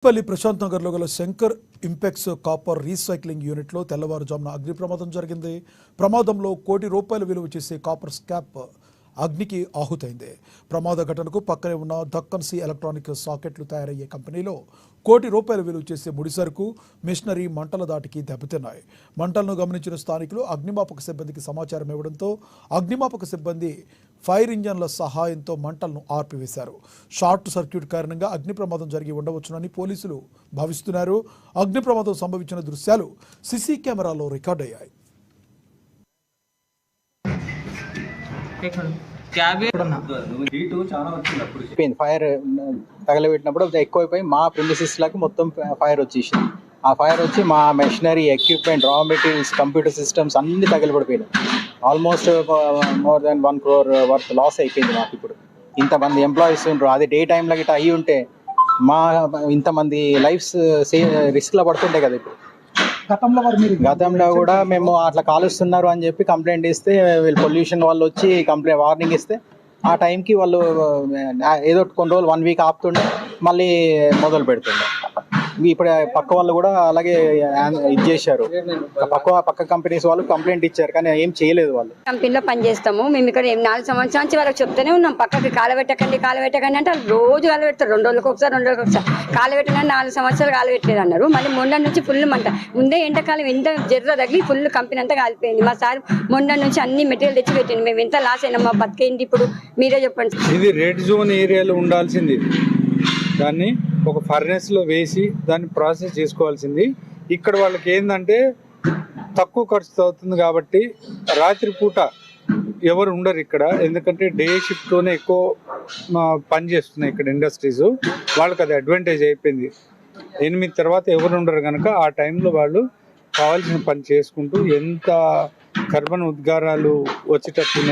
పల్లి ప్రశాంత్ నగర్లో గల శంకర్ ఇంపెక్స్ కాపర్ రీసైక్లింగ్ యూనిట్లో తెల్లవారుజామున అగ్ని ప్రమాదం జరిగింది. ప్రమాదంలో ₹1 కోటి విలువ చేసే కాపర్ స్కాప్ అగ్నికి ఆహుతైంది. ప్రమాద ఘటనకు పక్కనే ఉన్న దక్కన్ సి ఎలక్ట్రానిక్ సాకెట్లు తయారయ్యే కంపెనీలో ₹1 కోటి విలువ చేసే ముడిసరుకు మిషనరీ మంటల దాటికి దెబ్బతిన్నాయి. మంటలను గమనించిన స్థానికులు అగ్నిమాపక సిబ్బందికి సమాచారం ఇవ్వడంతో అగ్నిమాపక సిబ్బంది ఫైర్ ఇంజన్ల సహాయంతో మంటలను ఆర్పివేశారు. షార్ట్ సర్క్యూట్ కారణంగా అగ్ని ప్రమాదం జరిగి ఉండవచ్చునని పోలీసులు భావిస్తున్నారు. అగ్ని ప్రమాదం సంభవించిన దృశ్యాలు సీసీ కెమెరాలో రికార్డయ్యాయి. ఫైర్ తగలబెట్టినప్పుడు ఎక్కువైపోయి మా ప్రిమిసెస్ లకు మొత్తం ఫైర్ వచ్చేసింది. ఆ ఫైర్ వచ్చి మా machinery equipment raw materials computer systems అన్ని తగలబడిపోయినాయి. Almost more than 1 crore worth loss అయిపోయింది మాకు. ఇప్పుడు ఇంతమంది ఎంప్లాయీస్ ఉంటారు, అది డే టైంలో గిట్లా అయ్యి ఉంటే మా ఇంతమంది లైఫ్స్ రిస్క్లో పడుతుంటాయి కదా. ఇప్పుడు గతంలో కూడా మేము అట్లా కాలుస్తున్నారు అని చెప్పి కంప్లైంట్ ఇస్తే వీళ్ళు పొల్యూషన్ వాళ్ళు వచ్చి వార్నింగ్ ఇస్తే ఆ టైంకి వాళ్ళు ఏదో కొన్ని రోజులు 1 వీక్ ఆపుతుండే మళ్ళీ మొదలు పెడుతుండే. ఇప్పుడు పక్క వాళ్ళు కూడా అలాగే ఇది చేశారు. పక్క కంపెనీస్ వాళ్ళు కంప్లైంట్ ఇచ్చారు కానీ ఏం చేయలేదు. వాళ్ళు కంపెనీలో పనిచేస్తాము మేము. ఇక్కడ 4 సంవత్సరాల నుంచి వాళ్ళకి చెప్తూనే ఉన్నాం, పక్కకి కాలబెట్టకండి అంటే వాళ్ళు రోజు కాలబెడతారు. 2 రోజులకు ఒకసారి కాలబెట్టిన 4 సంవత్సరాలు కాలబెట్టలేదు అన్నారు. మళ్ళీ మొండ నుంచి ఫుల్ మంట ముందే ఎండాకాలం ఎంత జర్ర తగిలి ఫుల్ కంపెనీ అంతా కాలిపోయింది. మా సార్ మొండ నుంచి అన్ని మెటీరియల్ తెచ్చి పెట్టింది. మేము ఎంత లాస్ అయినా మా బతికేంటి ఇప్పుడు మీరే చెప్పండి. ఇది రెడ్ జోన్ ఏరియాలో ఉండాల్సింది, దాన్ని ఒక ఫర్నెస్లో వేసి దాన్ని ప్రాసెస్ చేసుకోవాల్సింది. ఇక్కడ వాళ్ళకి ఏంటంటే తక్కువ ఖర్చు అవుతుంది కాబట్టి రాత్రిపూట ఎవరు ఉండరు ఇక్కడ, ఎందుకంటే డే షిఫ్ట్లోనే ఎక్కువ పని చేస్తున్నాయి ఇక్కడ ఇండస్ట్రీస్. వాళ్ళకి అది అడ్వాంటేజ్ అయిపోయింది. 8 తర్వాత ఎవరు ఉండరు కనుక ఆ టైంలో వాళ్ళు కావాల్సిన పని చేసుకుంటూ ఎంత కర్బన ఉద్గారాలు వచ్చేటట్టు